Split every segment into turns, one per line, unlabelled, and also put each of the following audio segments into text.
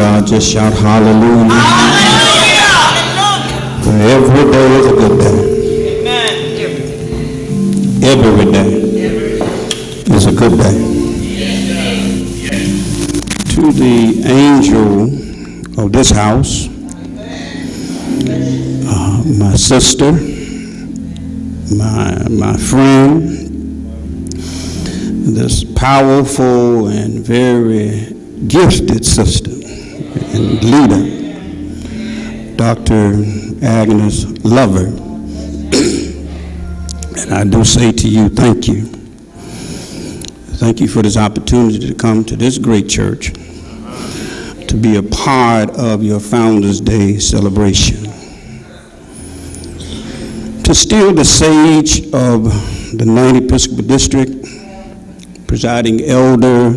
God, just shout hallelujah. Hallelujah. Every day is a good day. Amen. Every day is a good day. To the angel of this house, my sister, my friend, this powerful and very gifted sister and leader, Dr. Agnes Lover. And I do say to you, thank you. Thank you for this opportunity to come to this great church, to be a part of your Founders Day celebration, to steal the sage of the 9th Episcopal District, presiding elder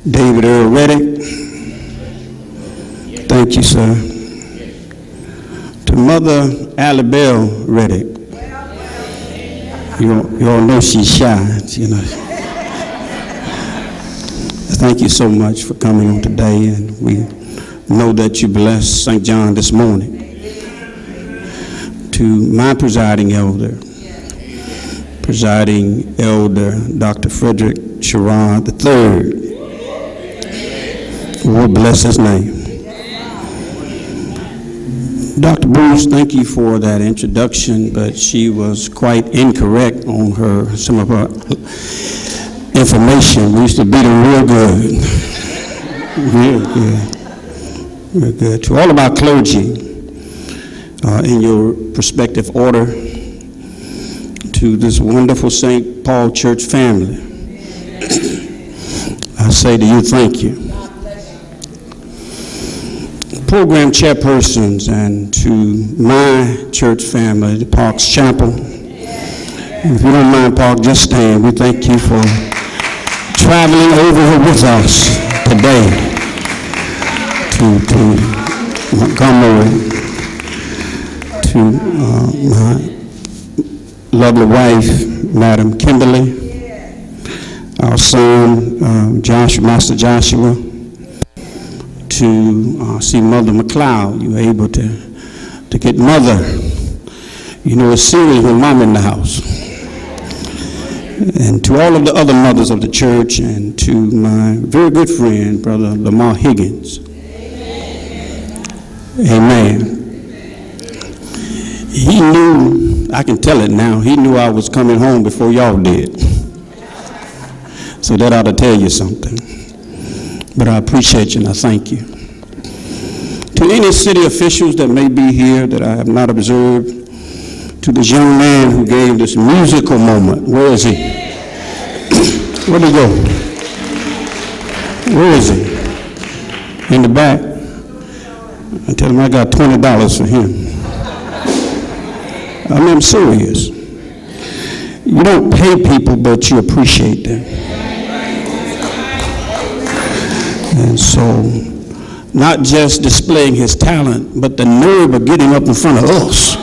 David Earl Reddick. Thank you, sir. To Mother Alabelle Reddick. You all know she's shy, you know. Thank you so much for coming on today, and we know that you blessed St. John this morning. To my presiding elder Dr. Frederick Sherrod III. Lord bless his name. Dr. Bruce, thank you for that introduction, but she was quite incorrect on some of her information. We used to beat her real good. Real good. To all of our clergy, in your prospective order, to this wonderful St. Paul Church family, I say to you, thank you. Program chairpersons and to my church family, the Parks Chapel. If you don't mind, Park, just stand. We thank you for traveling over here with us today to Montgomery, to my lovely wife, Madam Kimberly, our son, Master Joshua, to see Mother McLeod. You were able to get Mother. You know, it's serious when Mom in the house. And to all of the other mothers of the church, and to my very good friend, Brother Lamar Higgins. Amen. He knew, I can tell it now, he knew I was coming home before y'all did. So that ought to tell you something. But I appreciate you and I thank you. To any city officials that may be here that I have not observed, to this young man who gave this musical moment. Where is he? Where'd he go? Where is he? In the back? I tell him I got $20 for him. I mean, I'm serious. You don't pay people, but you appreciate them. And so, not just displaying his talent, but the nerve of getting up in front of us.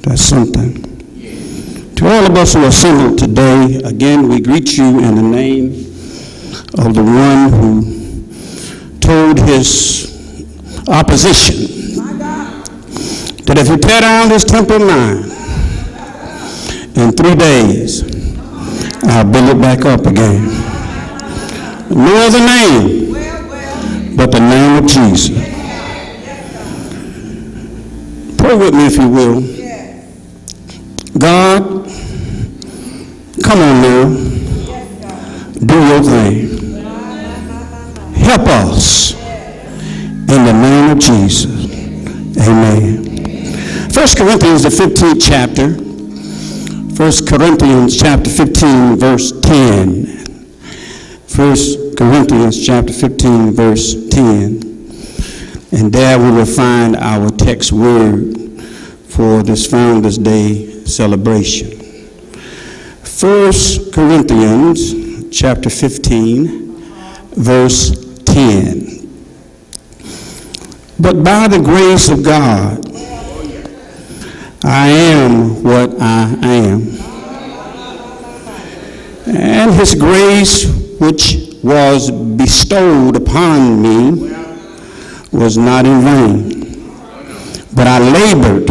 That's something. To all of us who are assembled today, again, we greet you in the name of the one who told his opposition that if you tear down this temple of mine, in 3 days, I'll build it back up again. No other name but the name of Jesus. Pray with me if you will. God, come on now. Do your thing. Help us in the name of Jesus. Amen. 1 Corinthians, the 15th chapter. 1 Corinthians chapter 15, verse 10. 1 Corinthians chapter 15, verse 10. And there we will find our text word for this Founders Day celebration. 1 Corinthians chapter 15, verse 10. But by the grace of God, I am what I am. And his grace, which was bestowed upon me, was not in vain. But I labored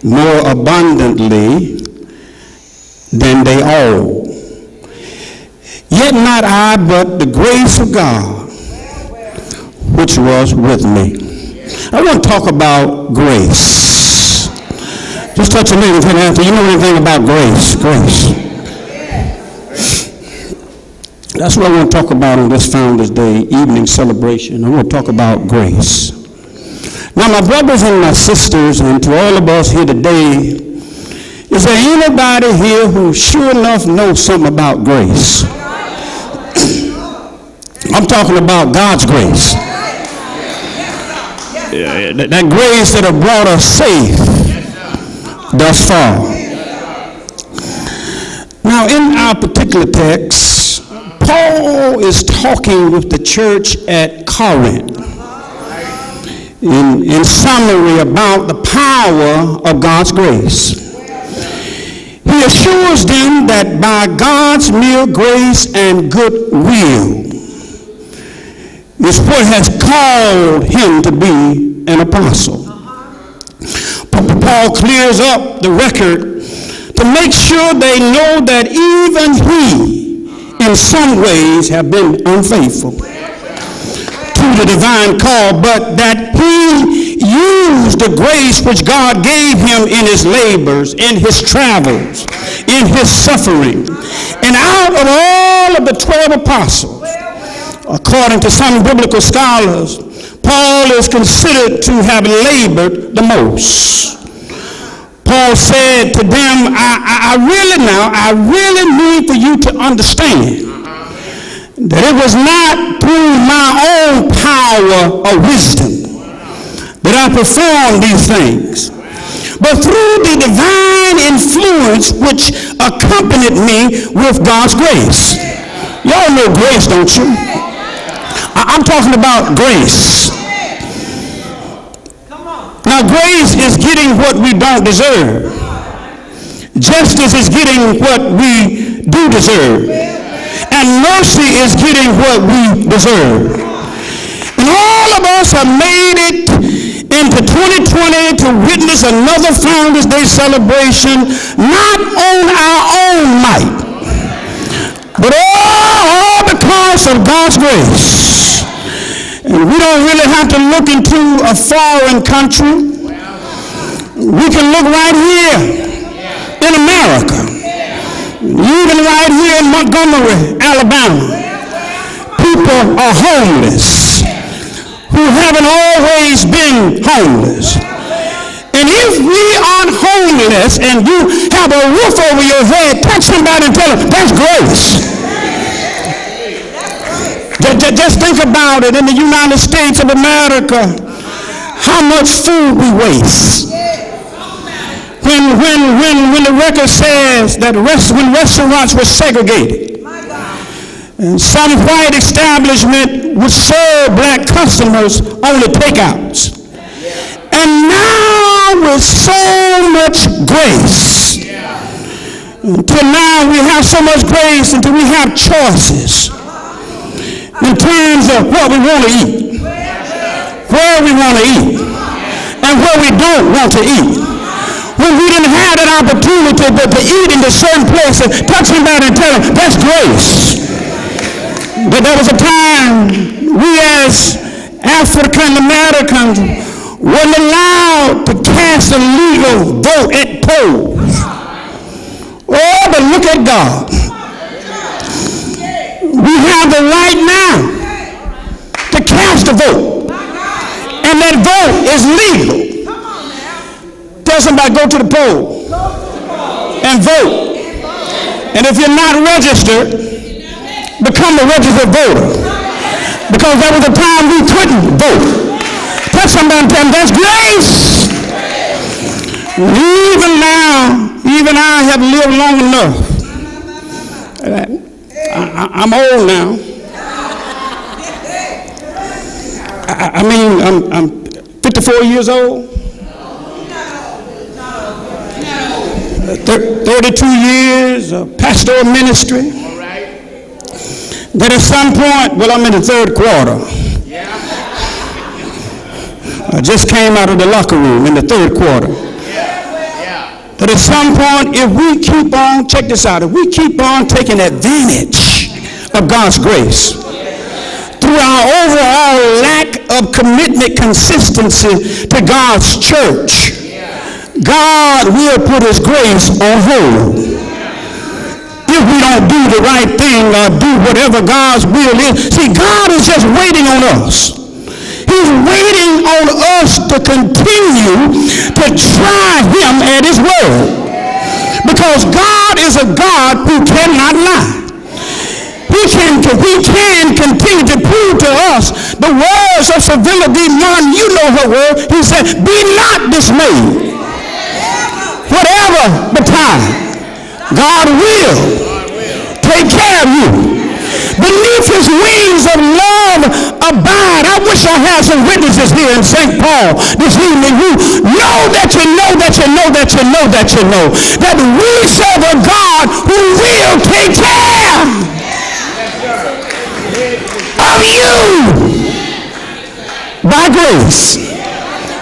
more abundantly than they all. Yet not I, but the grace of God, which was with me. I want to talk about grace. Just touch a neighbor and answer, you know anything about grace? Grace. That's what I want to talk about on this Founders Day evening celebration. I want to talk about grace. Now, my brothers and my sisters, and to all of us here today, is there anybody here who sure enough knows something about grace? I'm talking about God's grace. That grace that have brought us safe thus far. Now, in our particular text, Paul is talking with the church at Corinth in summary about the power of God's grace. He assures them that by God's mere grace and goodwill is what has called him to be an apostle. Paul clears up the record to make sure they know that even he, in some ways, have been unfaithful to the divine call, but that he used the grace which God gave him in his labors, in his travels, in his suffering. And out of all of the 12 apostles, according to some biblical scholars, Paul is considered to have labored the most. Paul said to them, I really need for you to understand that it was not through my own power or wisdom that I performed these things, but through the divine influence which accompanied me with God's grace. Y'all know grace, don't you? I'm talking about grace. Now, grace is getting what we don't deserve. Justice is getting what we do deserve. And mercy is getting what we deserve. And all of us have made it into 2020 to witness another Founders Day celebration, not on our own might, but all because of God's grace. And we don't really have to look into a foreign country. We can look right here in America, even right here in Montgomery, Alabama. People are homeless who haven't always been homeless. And if we aren't homeless and you have a roof over your head, touch somebody and tell them, that's grace. Just think about it. In the United States of America, how much food we waste. When the record says that when restaurants were segregated, and some white establishment would serve black customers only takeouts. And now with so much grace, until now we have so much grace until we have choices in terms of what we want to eat, where we want to eat, and where we don't want to eat. When we didn't have that opportunity but to eat in a certain place and touch somebody and tell them, that's grace. But there was a time we as African Americans weren't allowed to cast a legal vote at polls. Oh, but look at God. We have the right now to cast a vote. And that vote is legal. Tell somebody, go to the poll and vote. And if you're not registered, become a registered voter. Because there was a time we couldn't vote. Touch somebody and tell them, that's grace. Even now, even I have lived long enough. I'm old now. I'm 54 years old. 32 years of pastoral ministry.
All right.
That at some point, well, I'm in the third quarter.
Yeah.
I just came out of the locker room in the third quarter.
Yeah.
But at some point, if we keep on, check this out, if we keep on taking advantage of God's grace, through our overall lack of commitment, consistency to God's church, God will put his grace on hold. If we don't do the right thing or do whatever God's will is, see, God is just waiting on us. He's waiting on us to continue to try him at his word. Because God is a God who cannot lie. He can continue to prove to us the words of civility. Mom, you know her word. He said, be not dismayed. Whatever the time, God will take care of you. Beneath his wings of love abide. I wish I had some witnesses here in St. Paul this evening who know that you know that you know that you know that you know that we serve a God who will take care of you by grace.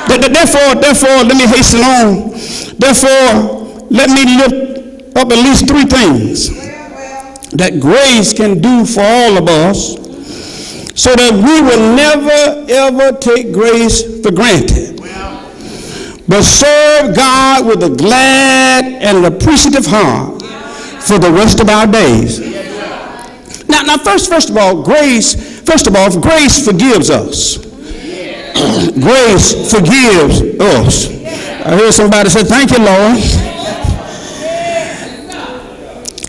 Therefore, let me hasten on. Therefore, let me lift up at least three things that grace can do for all of us so that we will never, ever take grace for granted, but serve God with a glad and an appreciative heart for the rest of our days. Now, first of all, grace forgives us. Grace forgives us. I heard somebody say, thank you, Lord.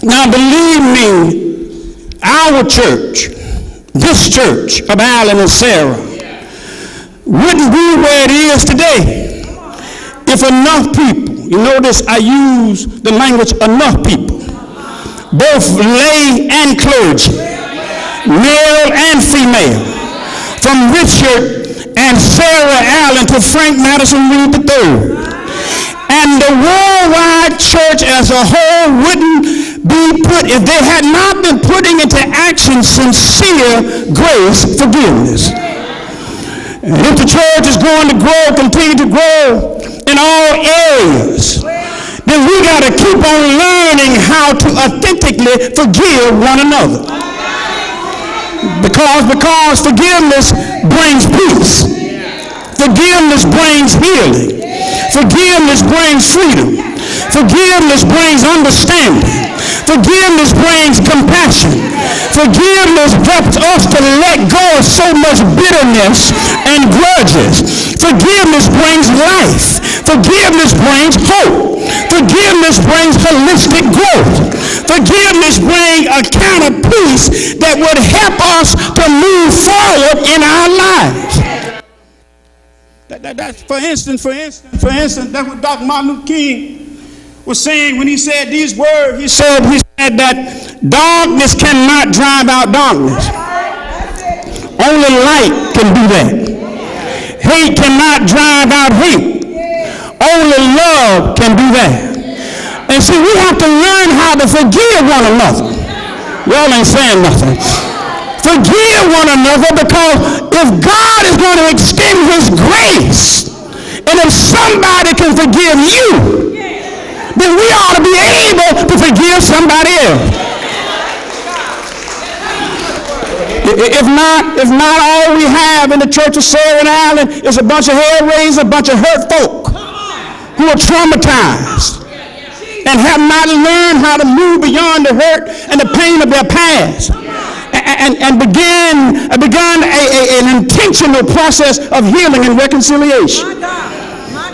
Now, believe me, our church, this church of Alan and Sarah, wouldn't be where it is today if enough people, you notice I use the language enough people, both lay and clergy, male and female, from Richard and Sarah Allen to Frank Madison Reed III. And the worldwide church as a whole wouldn't be put, if they had not been putting into action sincere grace forgiveness. And if the church is going to grow, continue to grow in all areas, then we got to keep on learning how to authentically forgive one another. Because forgiveness brings peace. Forgiveness brings healing. Forgiveness brings freedom. Forgiveness brings understanding. Forgiveness brings compassion. Forgiveness helps us to let go of so much bitterness and grudges. Forgiveness brings life. Forgiveness brings hope. Forgiveness brings holistic growth. Forgiveness brings a kind of peace that would help us to move forward in our lives. For instance, that's what Dr. Martin Luther King was saying when he said these words. He said that darkness cannot drive out darkness. Only light can do that. Hate cannot drive out hate. Only love can do that. And see, we have to learn how to forgive one another. Y'all ain't saying nothing. Forgive one another, because if God is going to extend his grace, and if somebody can forgive you, then we ought to be able to forgive somebody else. If not, all we have in the church of Sarah and Allen is a bunch of hair raisers, a bunch of hurt folk who are traumatized and have not learned how to move beyond the hurt and the pain of their past. And began an intentional process of healing and reconciliation.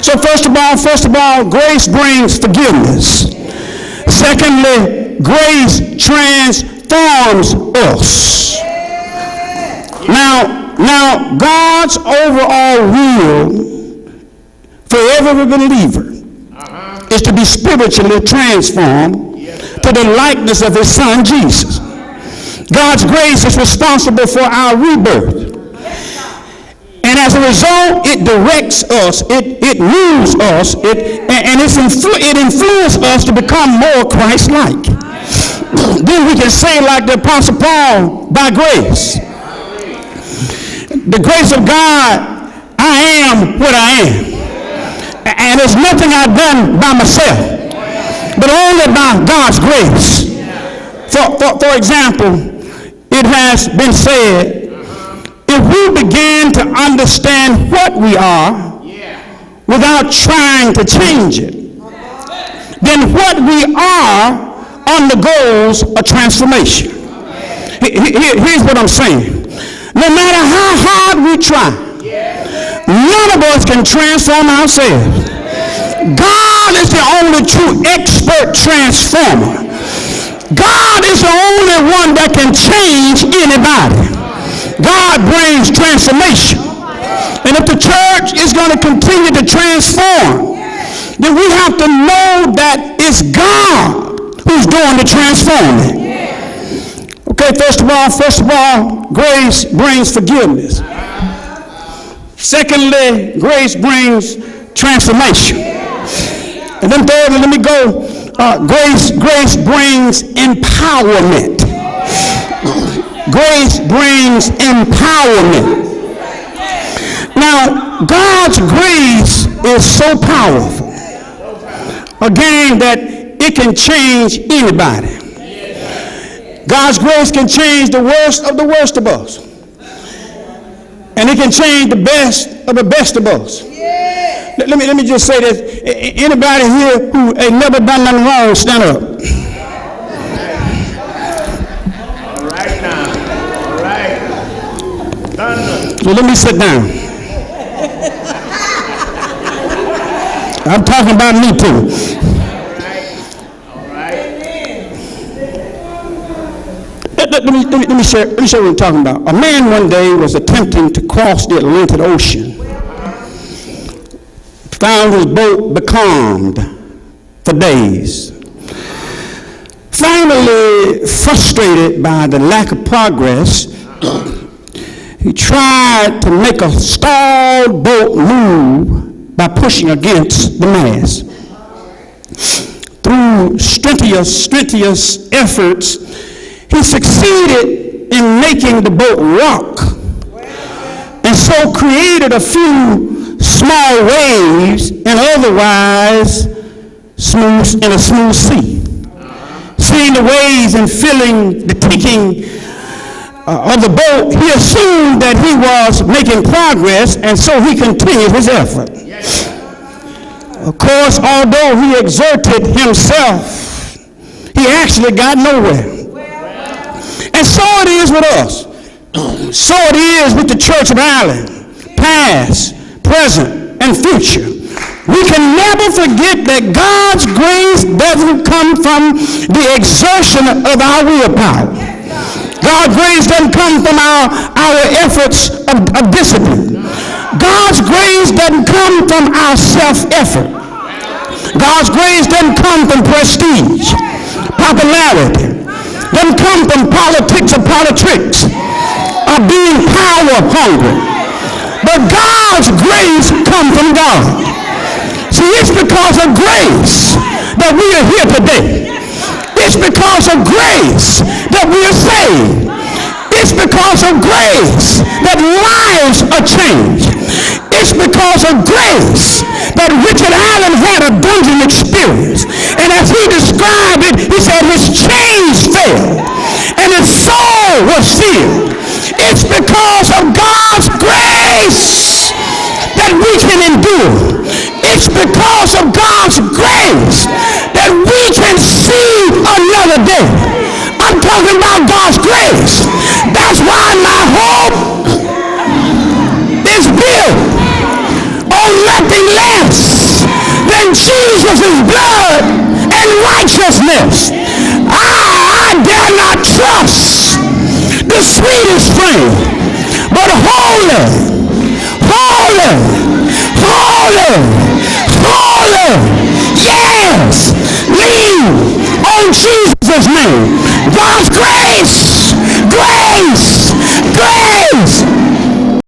So first of all, grace brings forgiveness. Secondly, grace transforms us. Now, God's overall will for every believer is to be spiritually transformed to the likeness of his son Jesus. God's grace is responsible for our rebirth. And And as a result, it directs us, it moves us, it influences us to become more Christ-like. Then we can say like the Apostle Paul, by grace. The grace of God, I am what I am. And there's nothing I've done by myself, but only by God's grace. For example, it has been said, if we begin to understand what we are without trying to change it, then what we are undergoes a transformation. Here's what I'm saying. No matter how hard we try, none of us can transform ourselves. God is the only true expert transformer. God is the only one that can change anybody. God brings transformation. And if the church is going to continue to transform, then we have to know that it's God who's doing the transforming. Okay, first of all, grace brings forgiveness. Secondly, grace brings transformation. And then thirdly, let me go. Grace brings empowerment. Grace brings empowerment. Now, God's grace is so powerful, again, that it can change anybody. God's grace can change the worst of us. And it can change the best of us. Let me just say this. Anybody here who ain't never done nothing wrong, stand up.
All right now. All right. Done.
So let me sit down. I'm talking about me too.
All right.
Let me share what I'm talking about. A man one day was attempting to cross the Atlantic Ocean. Found his boat becalmed for days. Finally, frustrated by the lack of progress, he tried to make a stalled boat move by pushing against the mast. Through strenuous efforts, he succeeded in making the boat rock, and so created a few small waves in otherwise in a smooth sea. Seeing the waves and feeling the ticking of the boat, he assumed that he was making progress, and so he continued his effort. Of course, although he exerted himself, he actually got nowhere. And so it is with us. So it is with the Church of Ireland, past, present, and future. We can never forget that God's grace doesn't come from the exertion of our willpower. God's grace doesn't come from our efforts of discipline. God's grace doesn't come from our self-effort. God's grace doesn't come from prestige, popularity. Doesn't come from politics or being power hungry. But God's grace comes from God. See, it's because of grace that we are here today. It's because of grace that we are saved. It's because of grace that lives are changed. It's because of grace that Richard Allen had a dungeon experience. And as he described it, he said his chains fell and his soul was sealed. It's because of God's grace that we can endure. It's because of God's grace that we can see another day. I'm talking about God's grace. That's why my hope is built on nothing less than Jesus' blood and righteousness. I dare not trust the sweetest frame, but holy, yes, lean on Jesus' name. God's grace, grace, grace.